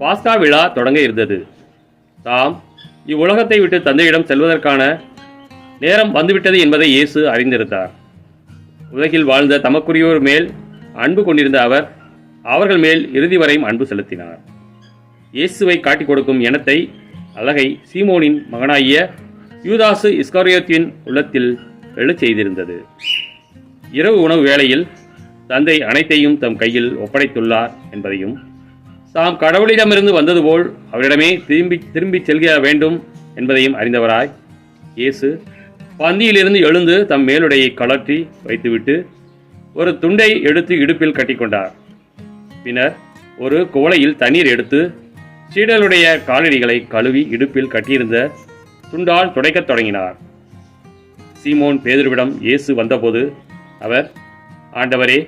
பாஸ்கா விழா தொடங்க இருந்தது. தாம் இவ்வுலகத்தை விட்டு தந்தையிடம் செல்வதற்கான நேரம் வந்துவிட்டது என்பதை இயேசு அறிந்திருந்தார். உலகில் வாழ்ந்த தமக்குரியோர் மேல் அன்பு கொண்டிருந்த அவர் அவர்கள் மேல் இறுதி வரையும் அன்பு செலுத்தினார். இயேசுவை காட்டிக் கொடுக்கும் எண்ணத்தை அழகை சீமோனின் மகனாகிய யூதாசு இஸ்காரியோத்தின் உள்ளத்தில் எழச் செய்திருந்தது. இரவு உணவு வேளையில் தந்தை அனைத்தையும் தம் கையில் ஒப்படைத்துள்ளார் என்பதையும், தாம் கடவுளிடமிருந்து வந்தது போல் அவரிடமே திரும்பி செல்க வேண்டும் என்பதையும் அறிந்தவராய் இயேசு பந்தியிலிருந்து எழுந்து தம் மேலுடையை கழற்றி வைத்துவிட்டு ஒரு துண்டை எடுத்து இடுப்பில் கட்டிக்கொண்டார். பின்னர் ஒரு குவளையில் தண்ணீர் எடுத்து சீடர்களுடைய காலடிகளை கழுவி இடுப்பில் கட்டியிருந்த துண்டால் துடைக்கத் தொடங்கினார். சீமோன் பேதுருவிடம் இயேசு வந்தபோது அவர், ஆண்டவரே,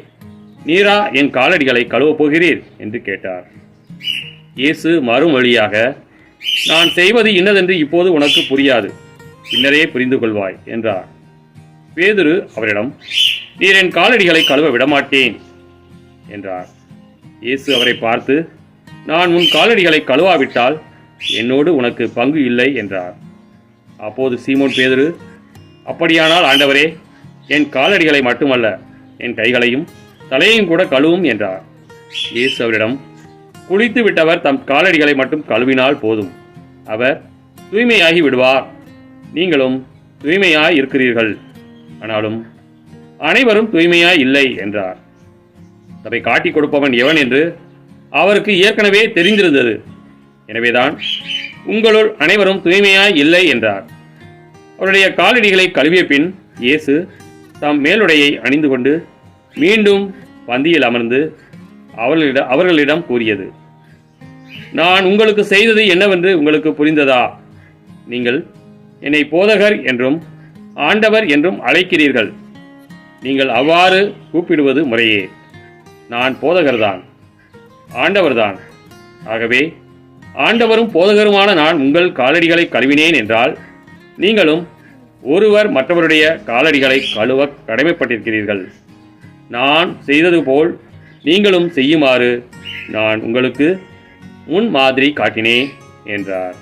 நீரா என் காலடிகளை கழுவப் போகிறீர் என்று கேட்டார். இயேசு மறுமொழியாக, நான் செய்வது இன்னதென்று இப்போது உனக்கு புரியாது, பின்னரே புரிந்து கொள்வாய் என்றார். பேதுரு அவரிடம், நீர் என் காலடிகளை கழுவ விடமாட்டேன் என்றார். இயேசு அவரை பார்த்து, நான் உன் காலடிகளை கழுவாவிட்டால் என்னோடு உனக்கு பங்கு இல்லை என்றார். அப்போது சீமோன் பேதுரு, அப்படியானால் ஆண்டவரே, என் காலடிகளை மட்டுமல்ல, என் கைகளையும் தலையையும் கூட கழுவும் என்றார். இயேசு அவரிடம், குளித்து விட்டவர் தம் காலடிகளை மட்டும் கழுவினால் போதும், அவர் தூய்மையாகி விடுவார். நீங்களும் தூய்மையாய் இருக்கிறீர்கள், ஆனாலும் அனைவரும் தூய்மையாய் இல்லை என்றார். அதை காட்டிக் கொடுப்பவன் எவன் என்று அவருக்கு ஏற்கனவே தெரிந்திருந்தது. எனவேதான் உங்களுள் அனைவரும் தூய்மையாய் இல்லை என்றார். அவருடைய காலடிகளை கழுவிய பின் இயேசு தாம் மேலுடையை அணிந்து கொண்டு மீண்டும் பந்தியில் அமர்ந்து அவர்களிடம் கூறியது, நான் உங்களுக்கு செய்தது என்னவென்று உங்களுக்கு புரிந்ததா? நீங்கள் என்னை போதகர் என்றும் ஆண்டவர் என்றும் அழைக்கிறீர்கள். நீங்கள் அவ்வாறு கூப்பிடுவது முறையே. நான் போதகர்தான், ஆண்டவர்தான். ஆகவே ஆண்டவரும் போதகருமான நான் உங்கள் காலடிகளை கழுவினேன் என்றால், நீங்களும் ஒருவர் மற்றவருடைய காலடிகளை கழுவ கடமைப்பட்டிருக்கிறீர்கள். நான் செய்தது போல் நீங்களும் செய்யுமாறு நான் உங்களுக்கு முன் மாதிரி காட்டினேன் என்றார்.